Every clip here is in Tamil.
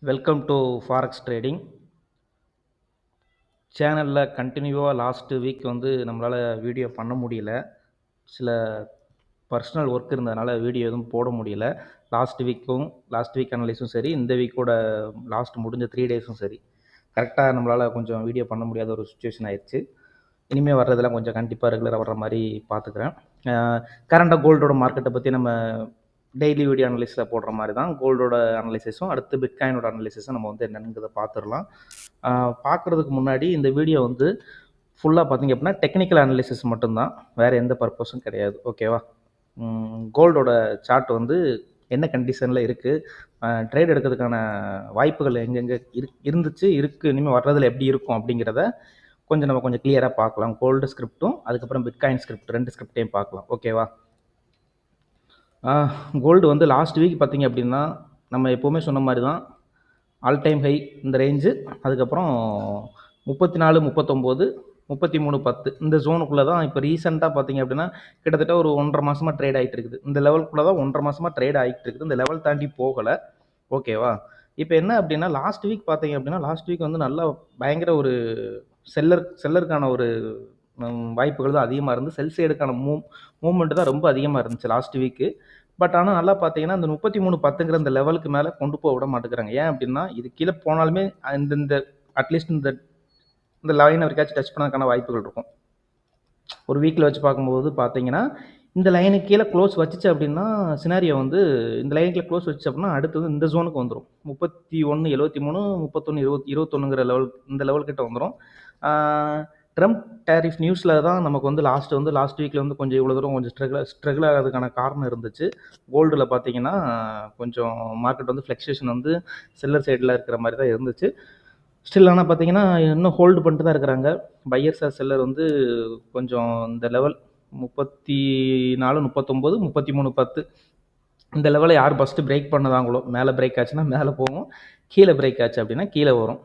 வெல்கம் டு ஃபாரெக்ஸ் ட்ரேடிங் சேனலில் கண்டினியூவாக லாஸ்ட்டு வீக் வந்து நம்மளால் வீடியோ பண்ண முடியல. சில பர்சனல் ஒர்க் இருந்ததுனால வீடியோ எதுவும் போட முடியல. லாஸ்ட் வீக் அனலைஸும் சரி, இந்த வீக்கோட லாஸ்ட் முடிஞ்ச 3 டேஸும் சரி, கரெக்டாக நம்மளால் கொஞ்சம் வீடியோ பண்ண முடியாத ஒரு சுச்சுவேஷன் ஆயிடுச்சு. இனிமேல் வர்றதெல்லாம் கொஞ்சம் கண்டிப்பாக ரெகுலராக வர்ற மாதிரி பார்த்துக்கிறேன். கரண்டாக கோல்டோட மார்க்கெட்டை பற்றி நம்ம டெய்லி வீடியோ அனலிஸில் போடுற மாதிரி தான் கோல்டோட அனலிசிஸும் அடுத்து பிட்காயினோட அனலிசிஸும் நம்ம வந்து என்னென்னங்கிறத பார்த்துடலாம். பார்க்குறதுக்கு முன்னாடி இந்த வீடியோ வந்து ஃபுல்லாக பார்த்திங்க அப்படின்னா டெக்னிக்கல் அனலிசிஸ் மட்டும்தான், வேறு எந்த பர்பஸும் கிடையாது. ஓகேவா? கோல்டோட சார்ட் வந்து என்ன கண்டிஷனில் இருக்குது, ட்ரேட் எடுக்கிறதுக்கான வாய்ப்புகள் எங்கெங்கே இருந்துச்சு, இருக்குது, இனிமேல் வர்றதில் எப்படி இருக்கும் அப்படிங்கிறத நம்ம கொஞ்சம் கிளியராக பார்க்கலாம். கோல்டு ஸ்கிரிப்டும் அதுக்கப்புறம் பிட்காயின் ஸ்கிரிப்ட் 2 ஸ்கிரிப்டையும் பார்க்கலாம். ஓகேவா? கோல்டு வந்து லாஸ்ட் வீக் பார்த்திங்க அப்படின்னா நம்ம எப்போவுமே சொன்ன மாதிரி தான், ஆல் டைம் ஹை இந்த ரேஞ்சு, அதுக்கப்புறம் 34, 39, 33, 10 இந்த ஜோனுக்குள்ளே தான் இப்போ ரீசெண்டாக பார்த்திங்க அப்படின்னா கிட்டத்தட்ட ஒரு 1.5 மாதமாக ட்ரேட் ஆகிட்டு இருக்குது. இந்த லெவலுக்குள்ளே தான் 1.5 மாதமாக ட்ரேட் ஆகிட்டு இருக்குது. இந்த லெவல் தாண்டி போகலை. ஓகேவா? இப்போ என்ன அப்படின்னா லாஸ்ட் வீக் பார்த்திங்க அப்படின்னா லாஸ்ட் வீக் வந்து நல்லா பயங்கர ஒரு செல்லருக்கான ஒரு வாய்ப்புகள் தான் அதிகமாக இருந்து, செல் சைடுக்கான மூவ்மெண்ட் தான் ரொம்ப அதிகமாக இருந்துச்சு லாஸ்ட் வீக்கு. பட் ஆனால் நல்லா பார்த்தீங்கன்னா இந்த 33.10ங்கிற இந்த லெவலுக்கு மேலே கொண்டு போக விட மாட்டேங்கிறாங்க. ஏன் அப்படின்னா இது கீழே போனாலுமே இந்த அட்லீஸ்ட் இந்த லைனை வரைக்காச்சும் டச் பண்ணதுக்கான வாய்ப்புகள் இருக்கும். ஒரு வீக்கில் வச்சு பார்க்கும்போது பார்த்தீங்கன்னா இந்த லைனுக்கு கீழே க்ளோஸ் வச்சுச்சு அப்படின்னா சினாரியோ வந்து இந்த லைனுக்குள்ள க்ளோஸ் வச்சு அப்படின்னா அடுத்து வந்து இந்த ஜோனுக்கு வந்துடும். 31.73, 31.21ங்கிற லெவல், இந்த லெவல்கிட்ட வந்துடும். ட்ரம்ப் டேரிஃப் நியூஸில் தான் நமக்கு வந்து லாஸ்ட் வீக்கில் வந்து கொஞ்சம் இவ்வளோ தூரம் கொஞ்சம் ஸ்ட்ரகிள் ஆகிறதுக்கான காரணம் இருந்துச்சு. கோல்டில் பார்த்தீங்கன்னா கொஞ்சம் மார்க்கெட் வந்து ஃப்ளக்சுவேஷன் வந்து செல்லர் சைடில் இருக்கிற மாதிரி தான் இருந்துச்சு. ஸ்டில் ஆனால் பார்த்தீங்கன்னா இன்னும் ஹோல்டு பண்ணிட்டு தான் இருக்கிறாங்க. பையர்ஸ் ஆர் செல்லர் வந்து கொஞ்சம் இந்த லெவல் 34, 39, 33, 10 இந்த லெவலை யார் ஃபஸ்ட்டு பிரேக் பண்ணதாங்களோ, மேலே பிரேக் ஆச்சுன்னா மேலே போகும், கீழே பிரேக் ஆச்சு அப்படின்னா கீழே வரும்.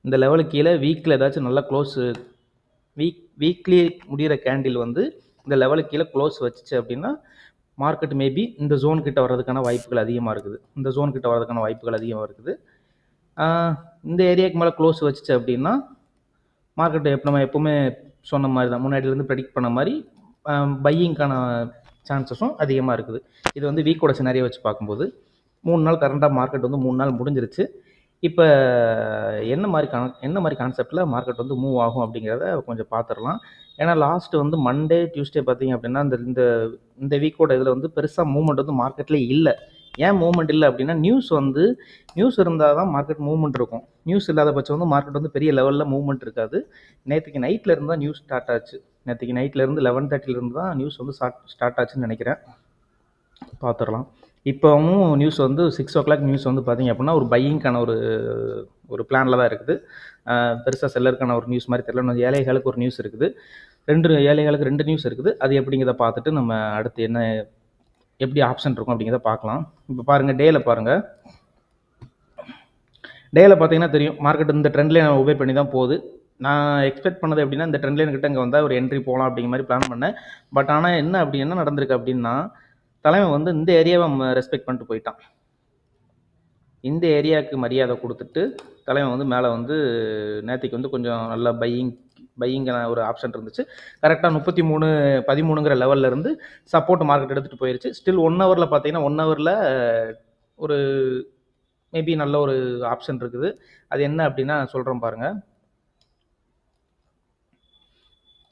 இந்த லெவலுக்கு கீழே வீக்கில் ஏதாச்சும் நல்லா க்ளோஸு வீக்லி முடிகிற கேண்டில் வந்து இந்த லெவலுக்கு கீழே க்ளோஸ் வச்சுச்சு அப்படின்னா மார்க்கெட் மேபி இந்த ஜோன் கிட்ட வர்றதுக்கான வாய்ப்புகள் அதிகமாக இருக்குது. இந்த ஏரியாவுக்கு மேலே க்ளோஸ் வச்சுச்சு அப்படின்னா மார்க்கெட் நம்ம எப்போவுமே சொன்ன மாதிரி தான், முன்னாடியிலேருந்து ப்ரெடிக்ட் பண்ண மாதிரி பையிங்க்கான சான்சஸும் அதிகமாக இருக்குது. இது வந்து வீக்கோட சினாரியை வச்சு பார்க்கும்போது 3 நாள் கரண்டாக மார்க்கெட் வந்து 3 நாள் முடிஞ்சிருச்சு. இப்போ என்ன மாதிரி கான்செப்டில் மார்க்கெட் வந்து மூவ் ஆகும் அப்படிங்கிறத கொஞ்சம் பார்த்துடலாம். ஏன்னா லாஸ்ட்டு வந்து மண்டே, டியூஸ்டே பார்த்தீங்க அப்படின்னா இந்த வீக்கோட இதில் வந்து பெருசாக மூவ்மெண்ட் வந்து மார்க்கெட்லேயே இல்லை. ஏன் மூவ்மெண்ட் இல்லை அப்படின்னா நியூஸ் இருந்தால் தான் மார்க்கெட் மூவ்மெண்ட் இருக்கும். நியூஸ் இல்லாத பட்சம் வந்து மார்க்கெட் வந்து பெரிய லெவலில் மூவ்மெண்ட் இருக்காது. நேற்றுக்கு நைட்டில் இருந்து தான் நியூஸ் ஸ்டார்ட் ஆச்சு. நேற்றுக்கு நைட்லேருந்து 11:30 தான் நியூஸ் வந்து ஸ்டார்ட் ஆச்சுன்னு நினைக்கிறேன். பார்த்துடலாம். இப்போவும் நியூஸ் வந்து 6 o'clock நியூஸ் வந்து பார்த்திங்க அப்படின்னா ஒரு பையிங்க்கான ஒரு பிளானில் தான் இருக்குது. பெருசாக செல்லருக்கான ஒரு நியூஸ் மாதிரி தெரியல. இன்னும் ஏழைகளுக்கு ஒரு நியூஸ் இருக்குது, ஏழைகளுக்கு 2 நியூஸ் இருக்குது. அது எப்படிங்கிறத பார்த்துட்டு நம்ம அடுத்து எப்படி ஆப்ஷன் இருக்கும் அப்படிங்கிறத பார்க்கலாம். இப்போ பாருங்கள், டேயில் பார்த்தீங்கன்னா தெரியும் மார்க்கெட் இந்த ட்ரெண்ட் லைன் ஒபே பண்ணி தான் போகுது. நான் எக்ஸ்பெக்ட் பண்ணது எப்படின்னா இந்த ட்ரெண்ட் லைன் கிட்ட இங்கே வந்தால் ஒரு என்ட்ரி போகலாம் அப்படிங்கிற மாதிரி பிளான் பண்ணேன். பட் ஆனால் என்ன நடந்திருக்கு அப்படின்னா தலைவன் வந்து இந்த ஏரியாவை ரெஸ்பெக்ட் பண்ணிட்டு போயிட்டான். இந்த ஏரியாவுக்கு மரியாதை கொடுத்துட்டு தலைவன் வந்து மேலே வந்து நேற்றுக்கு வந்து கொஞ்சம் நல்லா பையிங்கான ஒரு ஆப்ஷன் இருந்துச்சு. கரெக்டாக 33.13ங்கிற லெவலில் இருந்து சப்போர்ட் மார்க்கெட் எடுத்துகிட்டு போயிடுச்சு. ஸ்டில் 1 ஹவரில் பார்த்தீங்கன்னா 1 ஹவரில் ஒரு மேபி நல்ல ஒரு ஆப்ஷன் இருக்குது. அது என்ன அப்படின்னா சொல்கிறேன் பாருங்கள்.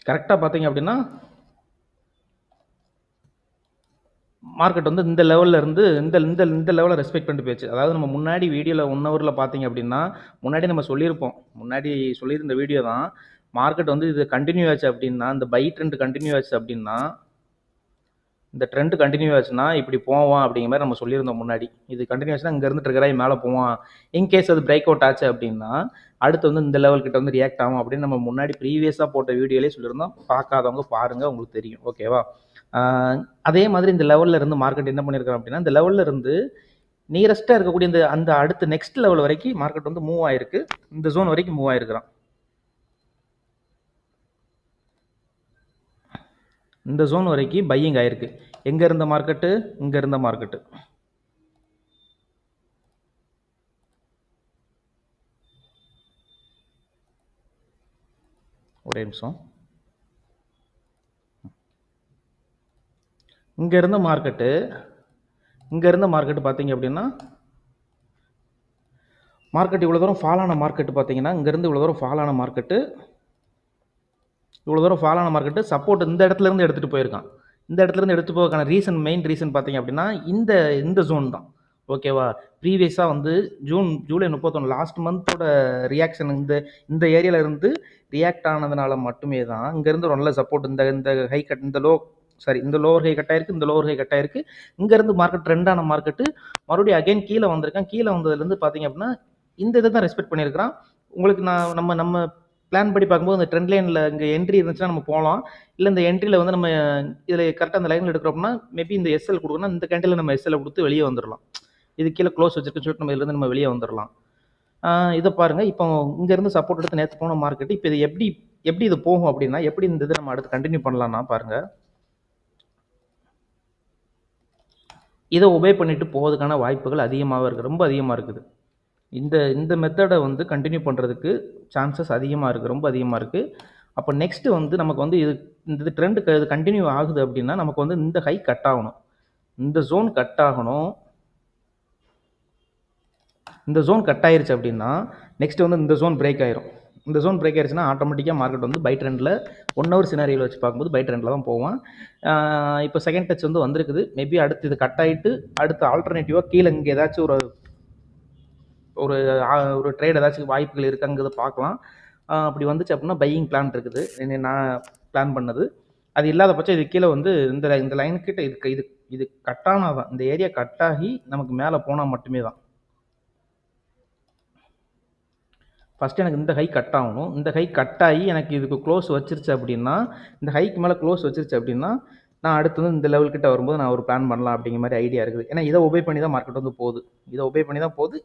கரெக்டாக பார்த்தீங்க அப்படின்னா மார்க்கெட் வந்து இந்த லெவலில் இருந்து இந்த லெவலை ரெஸ்பெக்ட் பண்ணிட்டு போயிடுச்சு. அதாவது நம்ம முன்னாடி வீடியோவில் 1 ஹவரில் பார்த்தீங்க அப்படின்னா முன்னாடி நம்ம சொல்லியிருந்த வீடியோ தான். மார்க்கெட் வந்து இது கண்டினியூ ஆச்சு அப்படின்னா, இந்த பை ட்ரெண்ட் கண்டினியூ ஆச்சு அப்படின்னா, இந்த ட்ரெண்ட் கண்டினியூ ஆச்சுன்னா இப்படி போவான் அப்படிங்கிற மாதிரி நம்ம சொல்லியிருந்தோம் முன்னாடி. இது கண்டினியூ ஆச்சுன்னா இங்கேருந்து ட்ரிகராகி மேலே போவான். இன்கேஸ் அது பிரேக் அவுட் ஆச்சு அப்படின்னா அடுத்து வந்து இந்த லெவல் கிட்ட வந்து ரியாக்ட் ஆகும் அப்படின்னு நம்ம முன்னாடி ப்ரீவியஸாக போட்ட வீடியோலேயே சொல்லியிருந்தோம். பார்க்காதவங்க பாருங்கள், உங்களுக்கு தெரியும். ஓகேவா? அதே மாதிரி இந்த லெவலில் இருந்து மார்க்கெட் என்ன பண்ணியிருக்கிறோம் அப்படின்னா இந்த லெவலில் இருந்து நியரஸ்ட்டாக இருக்கக்கூடிய அந்த அடுத்த நெக்ஸ்ட் லெவல் வரைக்கும் மார்க்கெட் வந்து மூவ் ஆயிருக்கு. இந்த ஜோன் வரைக்கும் மூவ் ஆயிருக்கிறான். இந்த ஜோன் வரைக்கும் பையிங் ஆயிருக்கு. எங்கே இருந்த மார்க்கெட்டு? இங்கே இருந்த மார்க்கெட்டு. ஒரே நிமிஷம். இங்கே இருந்த மார்க்கெட்டு பார்த்தீங்க அப்படின்னா, மார்க்கெட் இவ்வளோ தூரம் ஃபால் ஆன மார்க்கெட்டு பார்த்தீங்கன்னா, இங்கேருந்து இவ்வளோ தூரம் ஃபால் ஆன மார்க்கெட்டு சப்போர்ட் இந்த இடத்துலேருந்து எடுத்துகிட்டு போயிருக்கான். இந்த இடத்துலேருந்து எடுத்து போவதுக்கான மெயின் ரீசன் பார்த்தீங்க அப்படின்னா, இந்த ஜோன் தான். ஓகேவா? ப்ரீவியஸாக வந்து ஜூலை 31 லாஸ்ட் மந்தோட ரியாக்ஷன் இந்த ஏரியாவில் இருந்து ரியாக்ட் ஆனதுனால மட்டுமே தான் இங்கேருந்து ஒரு நல்ல சப்போர்ட் இந்த ஹை கட் இந்த லோவர் ஹை கட் ஆயிருக்கு, இந்த லோவர் ஹை கட் ஆயிருக்கு. இங்கேருந்து மார்க்கெட் ட்ரெண்டான மார்க்கெட்டு மறுபடியும் அகைன் கீழே வந்திருக்கேன். கீழே வந்ததுலேருந்து பார்த்தீங்க அப்படின்னா இந்த இதை தான் ரெஸ்பெக்ட் பண்ணியிருக்கிறான். உங்களுக்கு நான் நம்ம பிளான் படி பார்க்கும்போது இந்த ட்ரெண்ட் லைனில் இங்கே என்ட்ரி இருந்துச்சுன்னா நம்ம போகலாம். இல்லை இந்த என்ட்ரியில் வந்து நம்ம இதில் கரெக்டாக அந்த லைனில் எடுக்கிறோம்னா மேபி இந்த எஸ்எல் கொடுக்கணும், இந்த கேண்டில் நம்ம எஸ்எல் கொடுத்து வெளியே வந்துடலாம். இது கீழே க்ளோஸ் வச்சிருக்குன்னு சொல்லிட்டு நம்ம இதுலேருந்து நம்ம வெளியே வந்துடலாம். இதை பாருங்கள். இப்போ இங்கேருந்து சப்போர்ட் எடுத்து நேற்று போன மார்க்கெட்டு இப்போ இது எப்படி இது போகும் அப்படின்னா, எப்படி இந்த இது நம்ம அடுத்து கண்டினியூ பண்ணலாம்னா பாருங்கள். இதை ஒபே பண்ணிட்டு போவதுக்கான வாய்ப்புகள் அதிகமாக இருக்குது, ரொம்ப அதிகமாக இருக்குது. இந்த மெத்தடை வந்து கண்டினியூ பண்ணுறதுக்கு சான்சஸ் அதிகமாக இருக்குது, ரொம்ப அதிகமாக இருக்குது. அப்போ நெக்ஸ்ட்டு வந்து நமக்கு வந்து இந்த ட்ரெண்டு இது கண்டினியூ ஆகுது அப்படின்னா நமக்கு வந்து இந்த ஹை கட் ஆகணும், இந்த ஜோன் கட் ஆகணும். இந்த ஜோன் கட் ஆயிருச்சு அப்படின்னா நெக்ஸ்ட் வந்து இந்த ஜோன் பிரேக் ஆயிரும். இந்த ஜோன் பிரேக் ஆயிடுச்சுன்னா ஆட்டோமேட்டிக்காக மார்க்கெட் வந்து பை ட்ரெண்டில் 1 ஹவர் சினாரியில் வச்சு பார்க்கும்போது பை ட்ரெண்டில் தான் போவான். இப்போ செகண்ட் டச் வந்து வந்திருக்குது. மேபி அடுத்து இது கட் ஆகிட்டு அடுத்து ஆல்டர்னேட்டிவாக கீழே இங்கே ஏதாச்சும் ஒரு ட்ரேட் ஏதாச்சும் வாய்ப்புகள் இருக்காங்கிறத பார்க்கலாம். அப்படி வந்துச்சு அப்படின்னா பையிங் பிளான் இருக்குது, நான் பிளான் பண்ணது. அது இல்லாத பட்சம் இது கீழே வந்து இந்த லைன் கிட்ட இது கட் ஆனால் தான், இந்த ஏரியா கட் ஆகி நமக்கு மேலே போனால் மட்டுமே தான். ஃபஸ்ட்டு எனக்கு இந்த ஹை கட் ஆகணும். இந்த ஹை கட் ஆகி எனக்கு இதுக்கு க்ளோஸ் வச்சிருச்சு அப்படின்னா, இந்த ஹைக்கு மேலே க்ளோஸ் வச்சிருச்சு அப்படின்னா நான் அடுத்து வந்து இந்த லெவல்கிட்ட வரும்போது நான் ஒரு பிளான் பண்ணலாம் அப்படிங்கிற மாதிரி ஐடியா இருக்குது. ஏன்னா இதை ஒபே பண்ணி தான் மார்க்கெட் வந்து போகுது,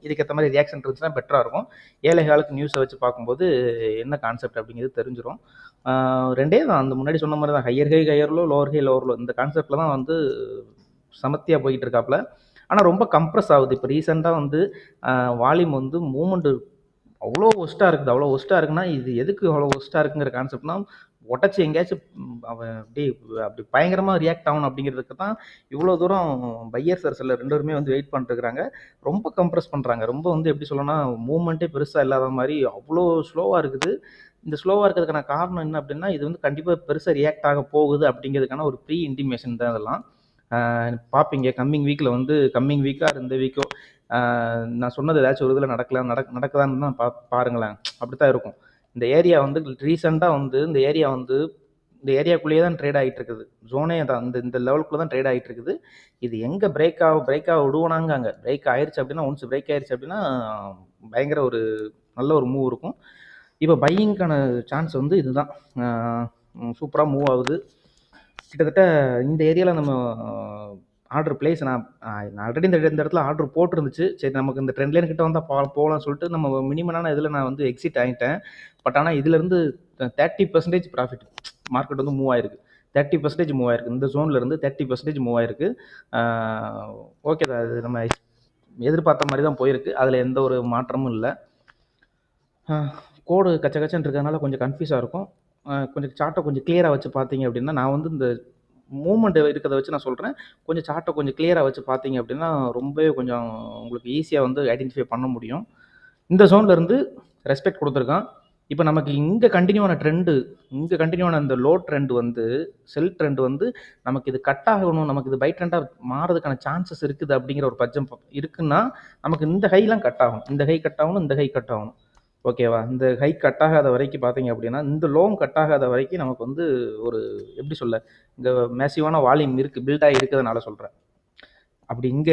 இதுக்கேற்ற மாதிரி ரியாக்ஷன் இருந்துச்சுன்னா பெட்டராக இருக்கும். ஏழை காலுக்கு நியூஸை வச்சு பார்க்கும்போது என்ன கான்செப்ட் அப்படிங்கிறது தெரிஞ்சிடும். ரெண்டே தான், அந்த முன்னாடி சொன்ன மாதிரி தான், ஹையர் ஹையர்லோ லோவர் லோவர்லோ இந்த கான்செப்டில் தான் வந்து சமத்தியாக போய்கிட்டு இருக்காப்புல. ஆனால் ரொம்ப கம்ப்ரஸ் ஆகுது. இப்போ ரீசெண்டாக வந்து வால்யூம் வந்து மூமெண்ட்டு அவ்வளோ ஒஸ்ட்டாக இருக்குன்னா இது எதுக்கு அவ்வளோ ஒஸ்ட்டாக இருக்குங்கிற கான்செப்ட்னா உடச்சி எங்கேயாச்சும் அவன் அப்படி பயங்கரமாக ரியாக்ட் ஆகணும் அப்படிங்கிறதுக்கு தான் இவ்வளோ தூரம் பையர் சர்ஸில் 2 பேருமே வந்து வெயிட் பண்ணிட்டுருக்காங்க. ரொம்ப கம்ப்ரெஸ் பண்ணுறாங்க. ரொம்ப வந்து எப்படி சொல்லணும்னா மூவ்மெண்ட்டே பெருசாக இல்லாத மாதிரி அவ்வளோ ஸ்லோவாக இருக்குது. இந்த ஸ்லோவாக இருக்கிறதுக்கான காரணம் என்ன அப்படின்னா இது வந்து கண்டிப்பாக பெருசாக ரியாக்ட் ஆக போகுது அப்படிங்கிறதுக்கான ஒரு ப்ரீ இன்டிமேஷன் தான் இதெல்லாம். பார்ப்பீங்க கம்மிங் வீக்காக இந்த வீக்கோ நான் சொன்னது ஏதாச்சும் ஒரு இதில் நடக்குதான்னு தான் பாருங்களேன். அப்படி தான் இருக்கும். இந்த ஏரியா வந்து ரீசெண்டாக வந்து இந்த ஏரியாக்குள்ளேயே தான் ட்ரேட் ஆகிட்டு இருக்குது. ஜோனே தான் இந்த லெவலுக்குள்ளே தான் ட்ரேட் ஆகிட்டு இருக்குது. இது எங்கே பிரேக் விடுவோனாங்க. அங்கே பிரேக் ஆயிடுச்சு அப்படின்னா, ஒன்ஸ் பிரேக் ஆயிடுச்சு அப்படின்னா பயங்கர ஒரு நல்ல ஒரு மூவ் இருக்கும். இப்போ பையிங்க்கான சான்ஸ் வந்து இதுதான். சூப்பராக மூவ் ஆகுது. கிட்டத்தட்ட இந்த ஏரியாவில் நம்ம ஆர்டர் பிளேஸ் நான் ஆல்ரெடி இந்த இடத்துல ஆர்டர் போட்டிருந்துச்சு. சரி நமக்கு இந்த ட்ரெண்ட் லைன் கிட்ட வந்தால் போகலாம்னு சொல்லிட்டு நம்ம மினிமமான இதில் நான் வந்து எக்ஸிட் ஆகிட்டேன். பட் ஆனால் இதுலேருந்து 30% ப்ராஃபிட் மார்க்கெட் வந்து மூவ் ஆயிருக்கு. 30% மூவ் ஆயிருக்கு. இந்த ஜோன்லேருந்து 30% மூவ் ஆயிருக்கு. ஓகே தான், அது நம்ம எதிர்பார்த்த மாதிரி தான் போயிருக்கு. அதில் எந்த ஒரு மாற்றமும் இல்லை. கோடு கச்சன்னு இருக்கிறதுனால கொஞ்சம் கன்ஃபியூஸாக இருக்கும். கொஞ்சம் சார்ட்டை கொஞ்சம் கிளியராக வச்சு பார்த்தீங்க அப்படின்னா, நான் வந்து இந்த மூவ்மெண்ட் இருக்கிறத வச்சு நான் சொல்கிறேன். கொஞ்சம் சார்ட்டை கொஞ்சம் கிளியராக வச்சு பார்த்தீங்க அப்படின்னா ரொம்பவே கொஞ்சம் உங்களுக்கு ஈஸியாக வந்து ஐடென்டிஃபை பண்ண முடியும். இந்த ஜோன்லேருந்து ரெஸ்பெக்ட் கொடுத்துருக்கான். இப்போ நமக்கு இங்கே கண்டினியூவான இந்த லோ ட்ரெண்ட் வந்து செல் ட்ரெண்ட் வந்து நமக்கு இது கட் ஆகணும், நமக்கு இது பை ட்ரெண்டாக மாறதுக்கான சான்சஸ் இருக்குது அப்படிங்கிற ஒரு பட்சம் இருக்குன்னா நமக்கு இந்த ஹைலாம் கட் ஆகும், இந்த ஹை கட் ஆகணும். ஓகேவா? இந்த ஹை கட் ஆகாத வரைக்கும் பார்த்தீங்க அப்படின்னா, இந்த லோவும் கட் ஆகாத வரைக்கும் நமக்கு வந்து ஒரு எப்படி சொல்ல, இங்கே மேசிவான வால்யூம் பில்ட் ஆகி இருக்கிறதுனால சொல்கிறேன். அப்படி இங்கே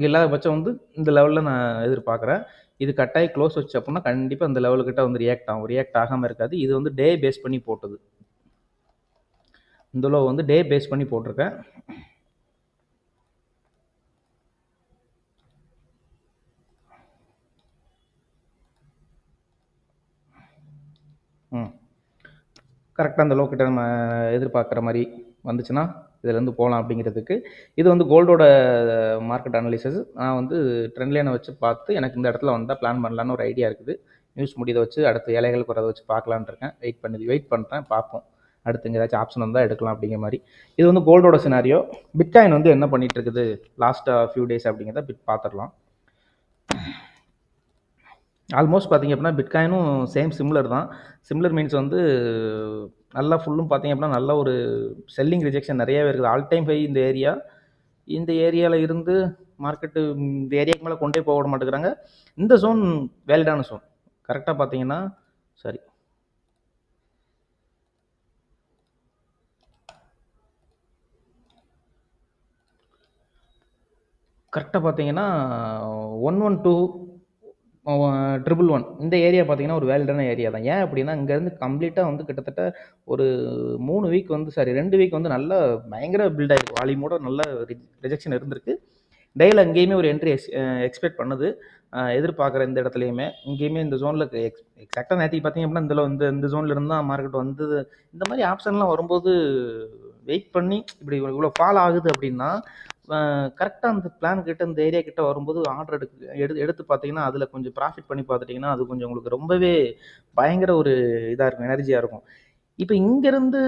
இல்லாத பட்சம் வந்து இந்த லெவலில் நான் எதிர்பார்க்குறேன். இது கட் ஆகி க்ளோஸ் வச்சு அப்படின்னா கண்டிப்பாக இந்த லெவலுக்கிட்ட வந்து ரியாக்ட் ஆகாமல் இருக்காது. இது வந்து டே பேஸ் பண்ணி போட்டது. இந்த லோ வந்து டே பேஸ் பண்ணி போட்டிருக்கேன். கரெக்டாக அந்த லோக்கிட்ட நம்ம எதிர்பார்க்குற மாதிரி வந்துச்சுன்னா இதுலேருந்து போகலாம் அப்படிங்கிறதுக்கு. இது வந்து கோல்டோட மார்க்கெட் அனாலிசிஸ். நான் வந்து ட்ரெண்ட் லைனை வச்சு பார்த்து எனக்கு இந்த இடத்துல வந்தால் பிளான் பண்ணலான்னு ஒரு ஐடியா இருக்குது. நியூஸ் முடியதை வச்சு அடுத்த இலைகளுக்கு வரதை வச்சு பார்க்கலான்னு இருக்கேன். வெயிட் பண்ணுறேன், பார்ப்போம். அடுத்து இங்கே ஏதாச்சும் ஆப்ஷன் வந்தால் எடுக்கலாம் அப்படிங்கிற மாதிரி. இது வந்து கோல்டோட சினாரியோ. பிட்காயின் வந்து என்ன பண்ணிட்டு இருக்குது லாஸ்ட்டாக ஃபியூ டேஸ் அப்படிங்கிறத பார்த்துடலாம். ஆல்மோஸ்ட் பார்த்திங்க அப்படின்னா பிட்காயினும் சேம் சிமிலர் தான். சிமிலர் மீன்ஸ் வந்து நல்லா ஃபுல்லும் பார்த்திங்க அப்படின்னா நல்ல ஒரு செல்லிங் ரிஜெக்ஷன் நிறையாவே இருக்குது. ஆல் டைம் ஹை இந்த ஏரியாவில் இருந்து மார்க்கெட்டு இந்த ஏரியாவுக்கு மேலே கொண்டே போக விட மாட்டேங்கிறாங்க. இந்த ஜோன் வேலிடான ஜோன் கரெக்டாக பார்த்தீங்கன்னா சரி கரெக்டாக பார்த்தீங்கன்னா 112 111 இந்த ஏரியா பார்த்தீங்கன்னா ஒரு வேலிடான ஏரியா தான். ஏன் அப்படின்னா இங்கேருந்து கம்ப்ளீட்டாக வந்து கிட்டத்தட்ட ஒரு 3 வீக் வந்து 2 வீக் வந்து நல்லா பயங்கர பில்ட் ஆகிருக்கு. வால்யூமோட நல்ல ரிஜெக்ஷன் இருந்திருக்கு. டேயில் அங்கேயுமே ஒரு என்ட்ரி எக்ஸ்பெக்ட் பண்ணுது, எதிர்பார்க்குற இந்த இடத்துலையுமே. இங்கேயுமே இந்த ஜோனில் எக்ஸாக்டாக நேற்றுக்கு பார்த்தீங்க அப்படின்னா இந்த ஜோனில் இருந்து தான் மார்க்கெட் வந்தது. இந்த மாதிரி ஆப்ஷன்லாம் வரும்போது வெயிட் பண்ணி இப்படி இவ்வளோ ஃபால் ஆகுது அப்படின்னா கரெக்டாக அந்த பிளான் கிட்ட இந்த ஏரியா கிட்ட வரும்போது ஆர்டர் எடுத்து பார்த்தீங்கன்னா அதில் கொஞ்சம் ப்ராஃபிட் பண்ணி பார்த்துட்டிங்கன்னா அது கொஞ்சம் உங்களுக்கு ரொம்பவே பயங்கர ஒரு இதாக இருக்கும், எனர்ஜியாக இருக்கும். இப்போ இங்கேருந்து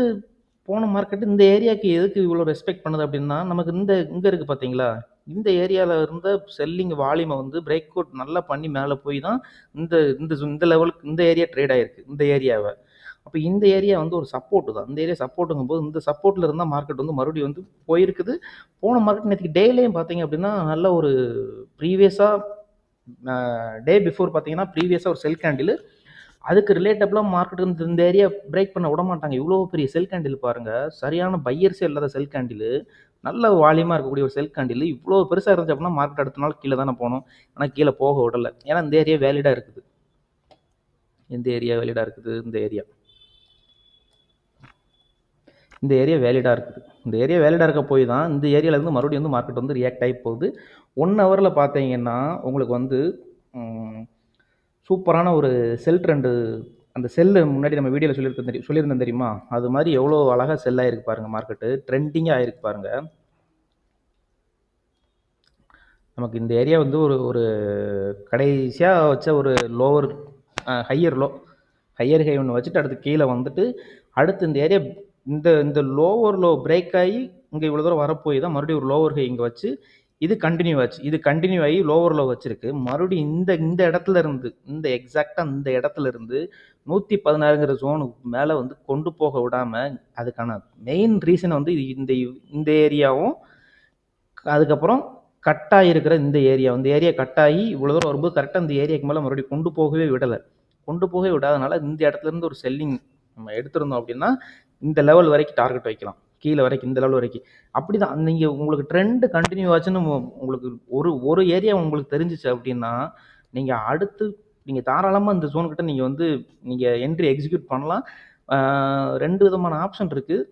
போன மார்க்கெட்டு இந்த ஏரியாவுக்கு எதுக்கு இவ்வளோ ரெஸ்பெக்ட் பண்ணுது அப்படின்னா நமக்கு இங்கே இருக்குது பார்த்தீங்களா, இந்த ஏரியாவில் இருந்த செல்லிங் வால்யூமை வந்து பிரேக் அவுட் நல்லா பண்ணி மேலே போய் தான் இந்த இந்த லெவலுக்கு இந்த ஏரியா ட்ரேட் ஆகிருக்கு. இந்த ஏரியாவை அப்போ இந்த ஏரியா வந்து ஒரு சப்போர்ட்டு தான். இந்த ஏரியா சப்போர்ட்டுங்கும் போது இந்த சப்போர்ட்டில் இருந்தால் மார்க்கெட் வந்து மறுபடியும் வந்து போயிருக்குது. போன மார்க்கெட் நேற்றுக்கு டேலேயும் பார்த்தீங்க அப்படின்னா நல்ல ஒரு ப்ரீவியஸாக டே பிஃபோர் பார்த்தீங்கன்னா ப்ரீவியஸாக ஒரு செல் கேண்டில் அதுக்கு ரிலேட்டபிளாக மார்க்கெட் இந்த ஏரியா பிரேக் பண்ண விட மாட்டாங்க. இவ்வளோ பெரிய செல் கேண்டில் பாருங்கள், சரியான பையர்ஸே இல்லாத செல் கேண்டில், நல்ல வால்யூமாக இருக்கக்கூடிய ஒரு செல் கேண்டில் இவ்வளோ பெருசாக இருந்துச்சு அப்படின்னா மார்க்கெட் அடுத்த நாள் கீழே தானே போகணும். ஆனால் கீழே போக விடலை. ஏன்னா இந்த ஏரியா வேலிடாக இருக்குது. இந்த ஏரியா வேலிடாக இருக்குது. இந்த ஏரியா வேலிடாக இருக்குது. இந்த ஏரியா வேலிடாக இருக்க போய் தான் இந்த ஏரியாவிலேருந்து மறுபடியும் வந்து மார்க்கெட் வந்து ரியாக்ட் ஆகி போகுது. 1 ஹவரில் பார்த்தீங்கன்னா உங்களுக்கு வந்து சூப்பரான ஒரு செல் ட்ரெண்டு. அந்த செல்லு முன்னாடி நம்ம வீடியோவில் சொல்லியிருந்தேன் தெரியுமா, அது மாதிரி எவ்வளோ அழகாக செல் ஆகிருக்கு பாருங்கள். மார்க்கெட்டு ட்ரெண்டிங்காக ஆகிருக்கு பாருங்கள். நமக்கு இந்த ஏரியா வந்து ஒரு கடைசியாக வச்ச ஒரு லோவர் ஹையர் ஹை ஒன்று வச்சுட்டு அடுத்து கீழே வந்துட்டு அடுத்து இந்த ஏரியா இந்த லோவர் லோ பிரேக் ஆகி இங்கே இவ்வளோ தூரம் வரப்போய் தான் மறுபடியும் ஒரு லோவர் ஹை இங்கே வச்சு இது கண்டினியூ ஆகி லோவர் லோ வச்சிருக்கு. மறுபடியும் இந்த இடத்துல இருந்து எக்ஸாக்டாக இந்த இடத்துல இருந்து 116ங்கிற ஜோனுக்கு மேலே வந்து கொண்டு போக விடாமல் அதுக்கான மெயின் ரீசன் வந்து இந்த ஏரியாவும் அதுக்கப்புறம் கட்டாகி இருக்கிற இந்த ஏரியா கட்டாகி இவ்வளோ தூரம் வரும்போது கரெக்டாக இந்த ஏரியாவுக்கு மேலே மறுபடியும் கொண்டு போகவே விடாதனால இந்த இடத்துல இருந்து ஒரு செல்லிங் நம்ம எடுத்திருந்தோம் அப்படின்னா இந்த லெவல் வரைக்கும் டார்கெட் வைக்கலாம், கீழே வரைக்கும் இந்த லெவல் வரைக்கும். அப்படி தான் நீங்கள் உங்களுக்கு ட்ரெண்டு கண்டினியூ ஆச்சுன்னு உங்களுக்கு ஒரு ஏரியா உங்களுக்கு தெரிஞ்சிச்சு அப்படின்னா நீங்கள் அடுத்து நீங்கள் தாராளமாக இந்த ஜோன்கிட்ட நீங்கள் என்ட்ரி எக்ஸிக்யூட் பண்ணலாம். 2 விதமான ஆப்ஷன் இருக்குது.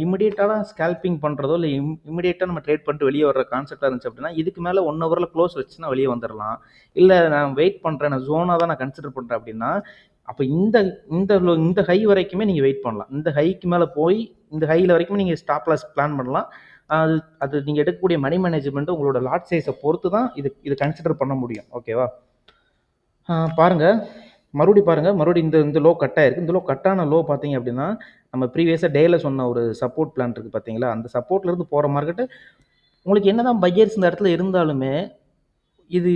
இமிடியேட்டாக ஸ்கேல்பிங் பண்ணுறதோ இல்லை இமிடியேட்டாக நம்ம ட்ரேட் பண்ணிட்டு வெளியே வர்ற கான்செப்டாக இருந்துச்சு அப்படின்னா இதுக்கு மேலே 1 ஹவரில் க்ளோஸ் வச்சுன்னா வெளியே வந்துடலாம். இல்லை நான் வெயிட் பண்ணுறேன், நான் ஜோனாக தான் நான் கன்சிடர் பண்ணுறேன் அப்படின்னா அப்போ இந்த ஹை வரைக்குமே நீங்கள் வெயிட் பண்ணலாம். இந்த ஹைக்கு மேலே போய் இந்த ஹையில் வரைக்குமே நீங்கள் ஸ்டாப் லாஸ் பிளான் பண்ணலாம். அது நீங்கள் எடுக்கக்கூடிய மணி மேனேஜ்மெண்ட்டு உங்களோட லாட் சைஸை பொறுத்து தான் இது கன்சிடர் பண்ண முடியும். ஓகேவா? பாருங்கள், மறுபடியும் இந்த லோ கட் ஆகிருக்கு. இந்த லோ கட்டான லோ பார்த்தீங்க அப்படின்னா நம்ம ப்ரீவியஸாக டேயில் சொன்ன ஒரு சப்போர்ட் பிளான் இருக்குது பார்த்தீங்களா, அந்த சப்போர்ட்லேருந்து போகிற மார்க்கெட்டு உங்களுக்கு என்ன தான் பையர்ஸ் இந்த இடத்துல இருந்தாலுமே இது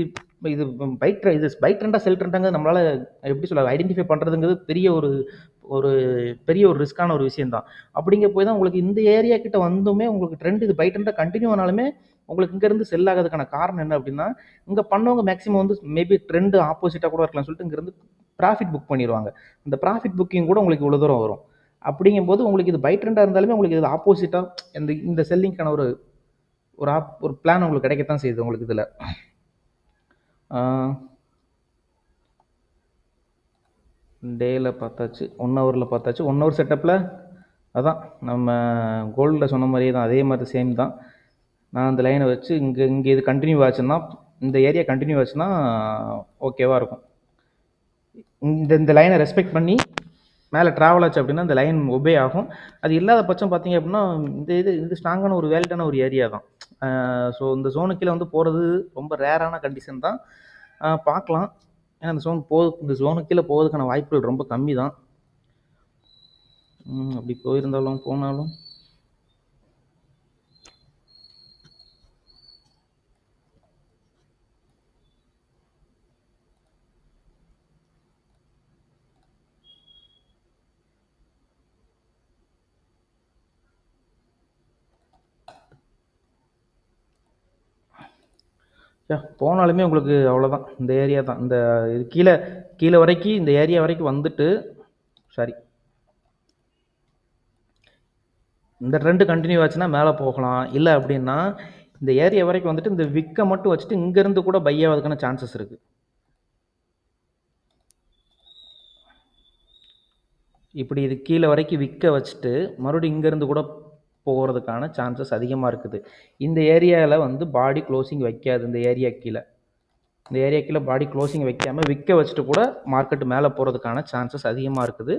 பை ட்ரெண்டாக செல் ட்ரெண்டாங்கிறது நம்மளால் எப்படி சொல்ல ஐடென்டிஃபை பண்ணுறதுங்கிறது பெரிய ஒரு ரிஸ்க்கான ஒரு விஷயந்தான். அப்படிங்க போய் தான் உங்களுக்கு இந்த ஏரியா கிட்ட வந்துமே உங்களுக்கு ட்ரெண்ட் இது பை ட்ரெண்டாக கண்டினியூ ஆனாலுமே உங்களுக்கு இங்கேருந்து செல் ஆகிறதுக்கான காரணம் என்ன அப்படின்னா இங்கே பண்ணவங்க மேக்ஸிமம் வந்து மேபி ட்ரெண்டு ஆப்போசிட்டாக கூட இருக்கலாம் சொல்லிட்டு இங்கேருந்து ப்ராஃபிட் புக் பண்ணிடுவாங்க. இந்த ப்ராஃபிட் புக்கிங் கூட உங்களுக்கு இவ்வளோ தூரம் வரும். அப்படிங்கும்போது உங்களுக்கு இது பை ட்ரெண்டாக இருந்தாலுமே உங்களுக்கு இது ஆப்போசிட்டாக இந்த செல்லிங்க்கான ஒரு பிளான் உங்களுக்கு கிடைக்கத்தான் செய்யுது. உங்களுக்கு இதில் டேயில் பார்த்தாச்சு, 1 ஹவரில் பார்த்தாச்சு. 1 ஹவர் செட்டப்பில் அதான் நம்ம கோல்டில் சொன்ன மாதிரியே தான், அதே மாதிரி சேம் தான். நான் அந்த லைனை வச்சு இங்கே இது கண்டினியூ ஆச்சுன்னா இந்த ஏரியா கண்டினியூ ஆச்சுன்னா ஓகேவாக இருக்கும். இந்த லைனை ரெஸ்பெக்ட் பண்ணி மேலே ட்ராவல் ஆச்சு அப்படின்னா இந்த லைன் ஒபே ஆகும். அது இல்லாத பட்சம் பார்த்தீங்க அப்படின்னா இது ஸ்ட்ராங்கான ஒரு வேலிடான ஒரு ஏரியா தான். ஸோ இந்த ஜோனுக்கு கீழே வந்து போகிறது ரொம்ப ரேரான கண்டிஷன் தான். பார்க்கலாம். ஏன்னா இந்த ஜோனுக்கு கீழே போவதுக்கான வாய்ப்புகள் ரொம்ப கம்மி தான். அப்படி போனாலும் போனாலுமே உங்களுக்கு அவ்வளோதான். இந்த ஏரியா தான். இது கீழே வரைக்கும் இந்த ஏரியா வரைக்கும் வந்துட்டு சாரி இந்த ட்ரெண்டு கண்டினியூ ஆச்சுன்னா மேலே போகலாம். இல்லை அப்படின்னா இந்த ஏரியா வரைக்கும் வந்துட்டு இந்த விக்கை மட்டும் வச்சுட்டு இங்கேருந்து கூட பை ஆகிறதுக்கான சான்சஸ் இருக்குது. இப்படி இது கீழே வரைக்கும் விற்க வச்சுட்டு மறுபடியும் இங்கேருந்து கூட போகிறதுக்கான சான்சஸ் அதிகமாக இருக்குது. இந்த ஏரியாவில் வந்து பாடி க்ளோசிங் வைக்காது. இந்த ஏரியா கீழே பாடி க்ளோசிங் வைக்காமல் விற்க வச்சுட்டு கூட மார்க்கெட்டு மேலே போகிறதுக்கான சான்சஸ் அதிகமாக இருக்குது.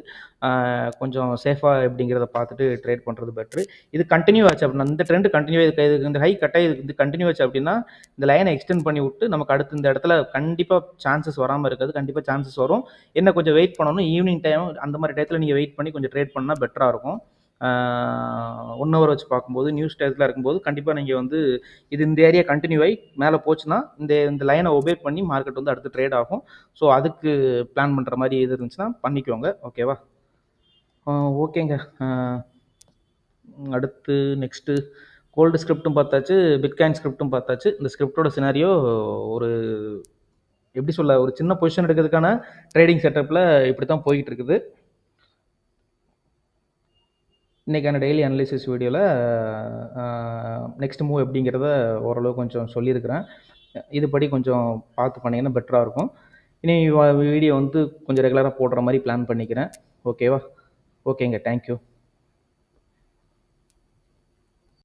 கொஞ்சம் சேஃபாக எப்படிங்கிறத பார்த்துட்டு ட்ரேட் பண்ணுறது பெட்ரு. இது கண்டினியூ ஆச்சு அப்படின்னா இந்த ட்ரெண்டு கண்டினியூ இந்த ஹை கட்டாக இது கண்டினியூ ஆச்சு அப்படின்னா இந்த லைனை எக்ஸ்டெண்ட் பண்ணி விட்டு நமக்கு அடுத்து இந்த இடத்துல கண்டிப்பாக சான்சஸ் வராமல் இருக்காது. கண்டிப்பாக சான்சஸ் வரும். என்ன கொஞ்சம் வெயிட் பண்ணணும். ஈவினிங் டைம் அந்த மாதிரி டயத்தில் நீங்கள் வெயிட் பண்ணி கொஞ்சம் ட்ரேட் பண்ணால் பெட்டராக இருக்கும். 1 ஹவர் வச்சு பார்க்கும்போது நியூஸ் டயத்தில் இருக்கும்போது கண்டிப்பாக நீங்கள் வந்து இது இந்த ஏரியா கண்டினியூ ஆகி மேலே போச்சுன்னா இந்த லைனை ஒபே பண்ணி மார்க்கெட் வந்து அடுத்து ட்ரேட் ஆகும். ஸோ அதுக்கு பிளான் பண்ணுற மாதிரி இது இருந்துச்சுன்னா பண்ணிக்கோங்க. ஓகேவா? ஓகேங்க. அடுத்து நெக்ஸ்ட்டு கோல்டு ஸ்கிரிப்டும் பார்த்தாச்சு, பிட்காயின் ஸ்கிரிப்டும் பார்த்தாச்சு. இந்த ஸ்கிரிப்டோட சினாரியோ ஒரு எப்படி சொல்ல, ஒரு சின்ன பொசிஷன் எடுக்கிறதுக்கான ட்ரேடிங் செட்டப்பில் இப்படி தான் போய்கிட்டு இருக்குது. இன்றைக்கான டெய்லி அனலிசிஸ் வீடியோவில் நெக்ஸ்ட் மூவ் எப்படிங்கிறத ஓரளவு கொஞ்சம் சொல்லியிருக்கிறேன். இதுபடி கொஞ்சம் பார்த்து பண்ணிங்கன்னா பெட்டராக இருக்கும். இனி வீடியோ வந்து கொஞ்சம் ரெகுலராக போடுற மாதிரி பிளான் பண்ணிக்கிறேன். ஓகேவா? ஓகேங்க. தேங்க்யூ.